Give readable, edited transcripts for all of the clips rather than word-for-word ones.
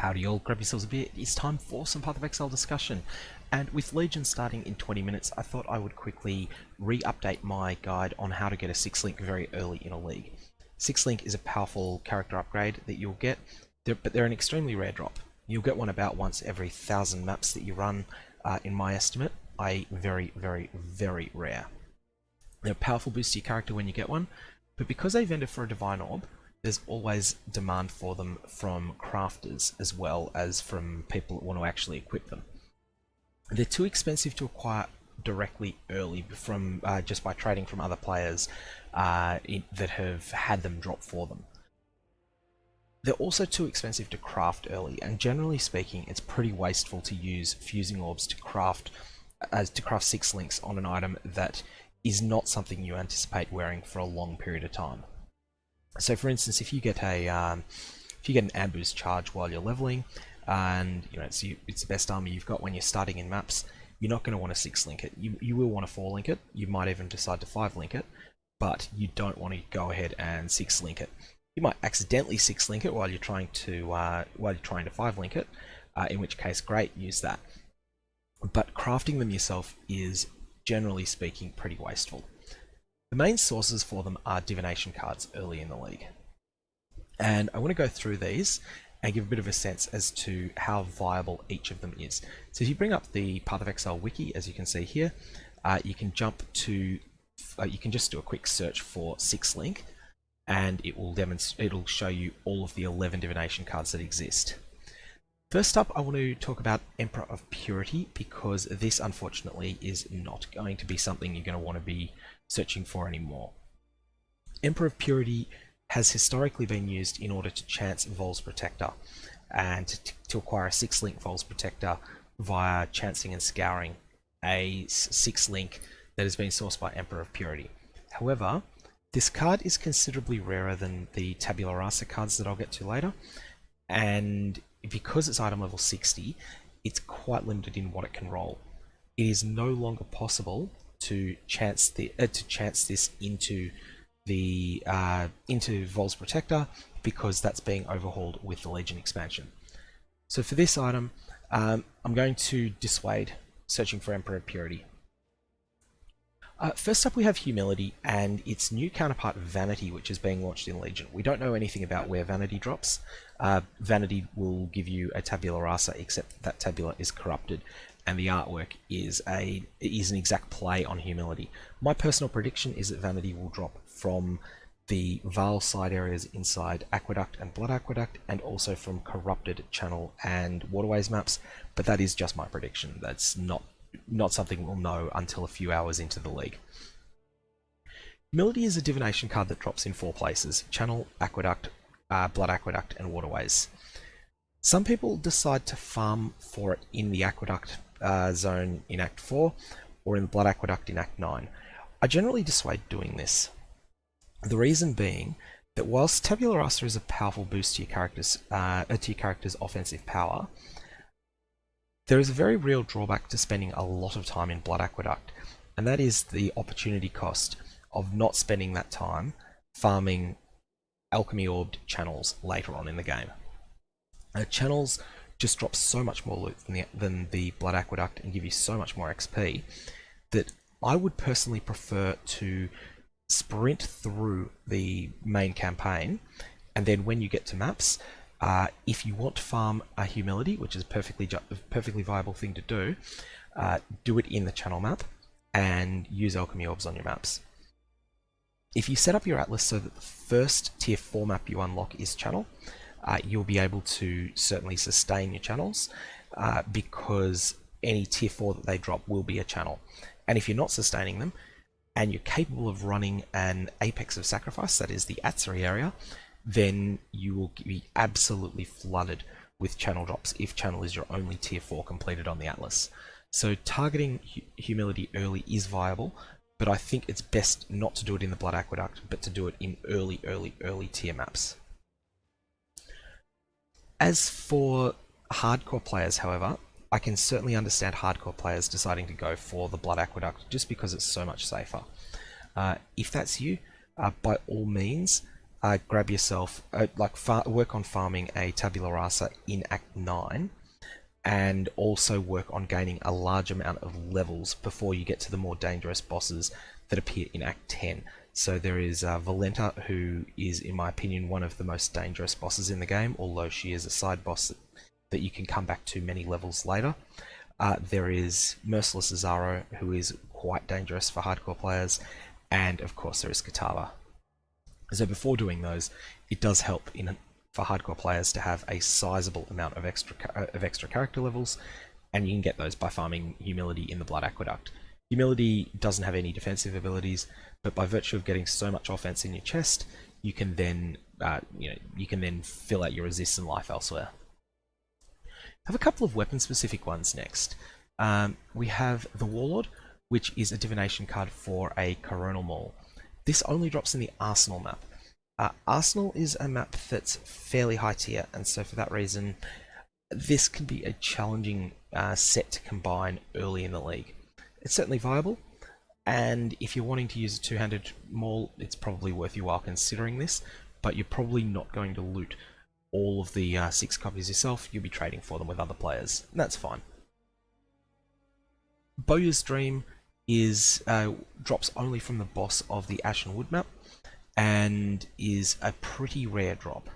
Howdy all, grab yourselves a beer. It's time for some Path of Exile discussion. And with Legion starting in 20 minutes, I thought I would quickly re-update my guide on how to get a 6-link very early in a league. 6-link is a powerful character upgrade that you'll get, but they're an extremely rare drop. You'll get one about once every 1,000 maps that you run, in my estimate, i.e. very, very, very rare. They're a powerful boost to your character when you get one, but because they vendor for a Divine Orb, there's always demand for them from crafters as well as from people that want to actually equip them. They're too expensive to acquire directly early from just by trading from other players that have had them drop for them. They're also too expensive to craft early, and generally speaking, it's pretty wasteful to use fusing orbs to craft 6 links on an item that is not something you anticipate wearing for a long period of time. So, for instance, if you get an ambush charge while you're leveling, and it's the best armor you've got when you're starting in maps, you're not going to want to 6-link it. You will want to 4-link it. You might even decide to 5-link it, but you don't want to go ahead and 6-link it. You might accidentally 6-link it while you're trying to 5-link it, in which case, great, use that. But crafting them yourself is, generally speaking, pretty wasteful. The main sources for them are divination cards early in the league. And I want to go through these and give a bit of a sense as to how viable each of them is. So if you bring up the Path of Exile wiki, as you can see here, you can jump to, you can just do a quick search for 6-link, and it'll show you all of the 11 divination cards that exist. First up, I want to talk about Emperor of Purity, because this unfortunately is not going to be something you're going to want to be searching for anymore. Emperor of Purity has historically been used in order to chance Vol's Protector, and to acquire a 6-link Vol's Protector via chancing and scouring a 6-link that has been sourced by Emperor of Purity. However, this card is considerably rarer than the Tabula Rasa cards that I'll get to later, and because it's item level 60, it's quite limited in what it can roll. It is no longer possible to chance this into Vol's Protector, because that's being overhauled with the Legion expansion. So for this item, I'm going to dissuade searching for Emperor of Purity. First up, we have Humility and its new counterpart Vanity, which is being launched in Legion. We don't know anything about where Vanity drops. Vanity will give you a Tabula Rasa, except that Tabula is corrupted, and the artwork is an exact play on Humility. My personal prediction is that Vanity will drop from the Vaal side areas inside Aqueduct and Blood Aqueduct, and also from Corrupted Channel and Waterways maps, but that is just my prediction. That's not something we'll know until a few hours into the league. Humility is a divination card that drops in 4 places: Channel, Aqueduct, Blood Aqueduct, and Waterways. Some people decide to farm for it in the Aqueduct zone in Act 4, or in the Blood Aqueduct in Act 9. I generally dissuade doing this. The reason being that whilst Tabula Rasa is a powerful boost to your character's offensive power, there is a very real drawback to spending a lot of time in Blood Aqueduct, and that is the opportunity cost of not spending that time farming alchemy orbed channels later on in the game. Channels just drop so much more loot than the Blood Aqueduct and give you so much more XP that I would personally prefer to sprint through the main campaign, and then when you get to maps, if you want to farm a Humility, which is a perfectly viable thing to do, do it in the channel map and use alchemy orbs on your maps. If you set up your atlas so that the first tier 4 map you unlock is channel, you'll be able to certainly sustain your channels, because any tier 4 that they drop will be a channel. And if you're not sustaining them, and you're capable of running an Apex of Sacrifice, that is the Atzari area, then you will be absolutely flooded with channel drops if channel is your only tier 4 completed on the Atlas. So targeting Humility early is viable, but I think it's best not to do it in the Blood Aqueduct, but to do it in early tier maps. As for hardcore players, however, I can certainly understand hardcore players deciding to go for the Blood Aqueduct just because it's so much safer. If that's you, by all means, grab yourself, work on farming a tabula rasa in Act 9, and also work on gaining a large amount of levels before you get to the more dangerous bosses that appear in Act 10. So there is Valenta, who is, in my opinion, one of the most dangerous bosses in the game, although she is a side boss that you can come back to many levels later. There is Merciless Azaro, who is quite dangerous for hardcore players, and of course there is Katava. So before doing those, it does help for hardcore players to have a sizable amount of extra character levels, and you can get those by farming Humility in the Blood Aqueduct. Humility doesn't have any defensive abilities, but by virtue of getting so much offense in your chest, you can then fill out your resist and life elsewhere. I have a couple of weapon-specific ones next. We have the Warlord, which is a divination card for a Coronal Maul. This only drops in the Arsenal map. Arsenal is a map that's fairly high tier, and so for that reason, this can be a challenging set to combine early in the league. It's certainly viable, and if you're wanting to use a two-handed maul, it's probably worth your while considering this, but you're probably not going to loot all of the 6 copies yourself. You'll be trading for them with other players, and that's fine. Bowyer's Dream is drops only from the boss of the Ashen Wood map, and is a pretty rare drop.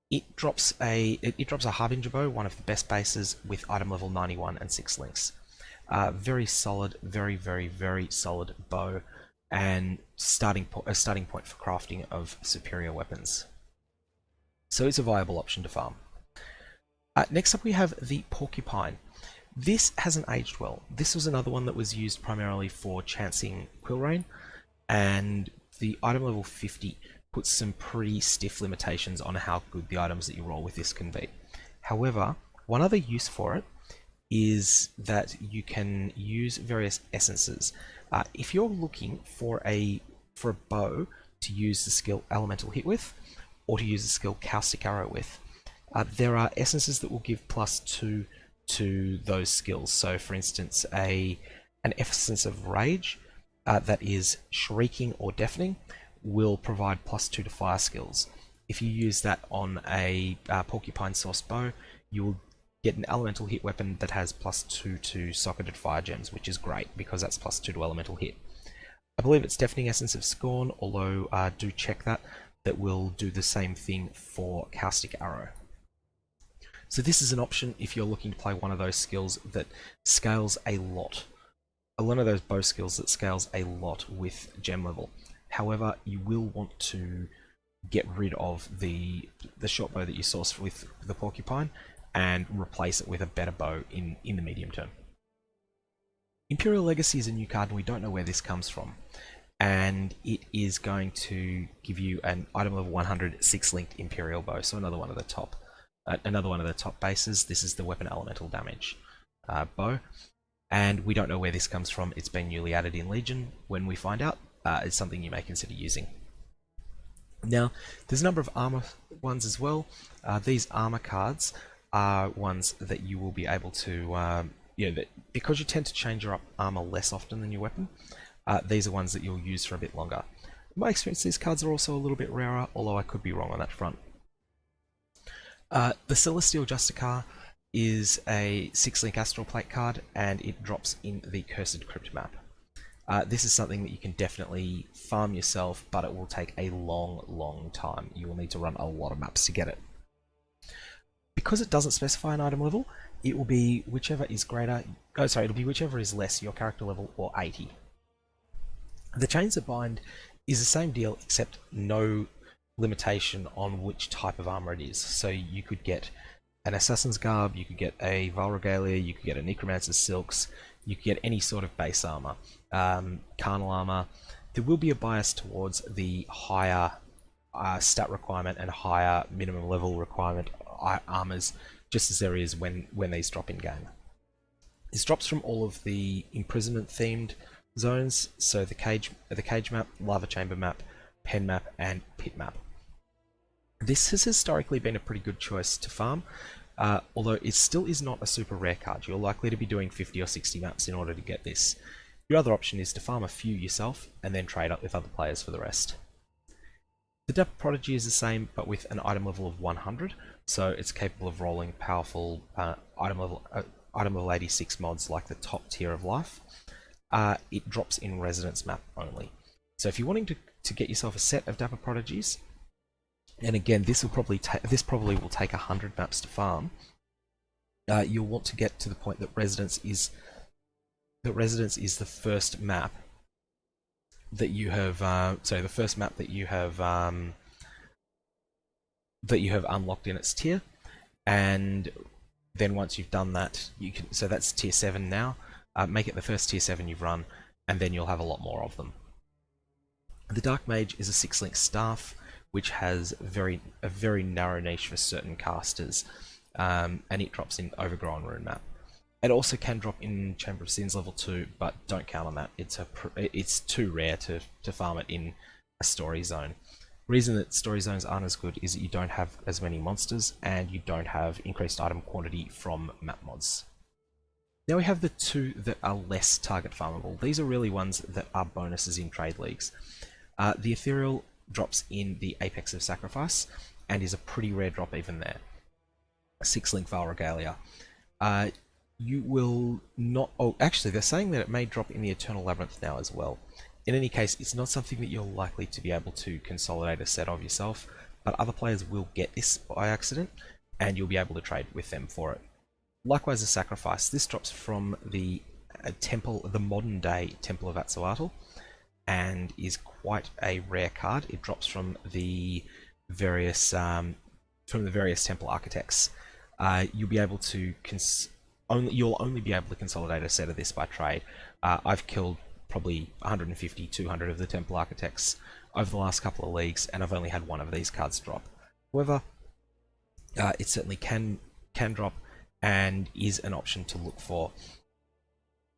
It drops a Harbinger Bow, one of the best bases, with item level 91 and 6 links. Very solid, very solid bow, and a starting point for crafting of superior weapons. So it's a viable option to farm. Next up we have the Porcupine. This hasn't aged well. This was another one that was used primarily for chancing Quill Rain, and the item level 50 puts some pretty stiff limitations on how good the items that you roll with this can be. However, one other use for it is that you can use various essences. If you're looking for a bow to use the skill Elemental Hit with, or to use the skill Caustic Arrow with, there are essences that will give +2 to those skills. So for instance, an essence of Rage that is Shrieking or Deafening will provide +2 to fire skills. If you use that on a Porcupine source bow, you will get an elemental hit weapon that has +2 to socketed fire gems, which is great because that's +2 to elemental hit. I believe it's Deafening Essence of Scorn, although do check that will do the same thing for Caustic Arrow. So this is an option if you're looking to play one of those skills that scales a lot. One of those bow skills that scales a lot with gem level. However, you will want to get rid of the short bow that you source with the Porcupine and replace it with a better bow in the medium term. Imperial Legacy is a new card and we don't know where this comes from. And it is going to give you an item level 100 6-linked Imperial Bow, so another one of the top bases. This is the weapon elemental damage bow, and we don't know where this comes from. It's been newly added in Legion. When we find out, it's something you may consider using. Now, there's a number of armor ones as well. These armor cards are ones that you will be able to, because you tend to change your armor less often than your weapon. These are ones that you'll use for a bit longer. In my experience, these cards are also a little bit rarer, although I could be wrong on that front. The Celestial Justicar is a 6-link Astral Plate card, and it drops in the Cursed Crypt map. This is something that you can definitely farm yourself, but it will take a long time. You will need to run a lot of maps to get it. Because it doesn't specify an item level, it will be whichever is it'll be whichever is less, your character level or 80. The Chains That Bind is the same deal, except no limitation on which type of armor it is. So you could get an Assassin's Garb, you could get a Val Regalia, you could get a Necromancer's Silks, you could get any sort of base armor, carnal armor. There will be a bias towards the higher stat requirement and higher minimum level requirement armors, just as there is when these drop in game. This drops from all of the imprisonment themed zones, so the cage map, lava chamber map, pen map, and pit map. This has historically been a pretty good choice to farm, although it still is not a super rare card. You're likely to be doing 50 or 60 maps in order to get this. Your other option is to farm a few yourself and then trade up with other players for the rest. The Dapper Prodigy is the same, but with an item level of 100, so it's capable of rolling powerful item level 86 mods like the top tier of life. It drops in Residence map only. So if you're wanting to get yourself a set of Dapper Prodigies, and again, this probably will take 100 maps to farm. You'll want to get to the point that Residence is the first map that you have. The first map that you have unlocked in its tier, and then once you've done that, you can. So that's tier 7 now. Make it the first tier 7 you've run, and then you'll have a lot more of them. The Dark Mage is a 6-link staff, which has a very narrow niche for certain casters, and it drops in Overgrown Rune map. It also can drop in Chamber of Sins level 2, but don't count on that. It's too rare to farm it in a story zone. Reason that story zones aren't as good is that you don't have as many monsters, and you don't have increased item quantity from map mods. Now we have the two that are less target farmable. These are really ones that are bonuses in trade leagues. The Ethereal drops in the Apex of Sacrifice, and is a pretty rare drop even there. 6-link Val Regalia. You will not... Oh, actually, they're saying that it may drop in the Eternal Labyrinth now as well. In any case, it's not something that you're likely to be able to consolidate a set of yourself, but other players will get this by accident, and you'll be able to trade with them for it. Likewise, the Sacrifice. This drops from the modern day Temple of Atzoatl, and is quite a rare card. It drops from the various temple architects. You'll be able to you'll only be able to consolidate a set of this by trade. I've killed probably 150, 200 of the temple architects over the last couple of leagues, and I've only had one of these cards drop. However, it certainly can drop, and is an option to look for.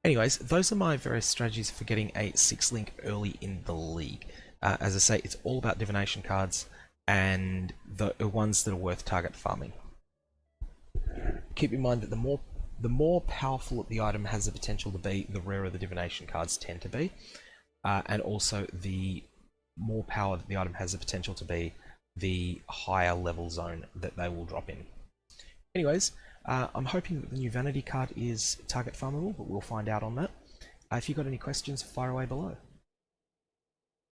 Anyways, those are my various strategies for getting a 6-link early in the league. As I say, it's all about divination cards, and the ones that are worth target farming. Keep in mind that the more powerful the item has the potential to be, the rarer the divination cards tend to be, and also the more power that the item has the potential to be, the higher level zone that they will drop in. Anyways, I'm hoping that the new Vanity card is target farmable, but we'll find out on that. If you've got any questions, fire away below.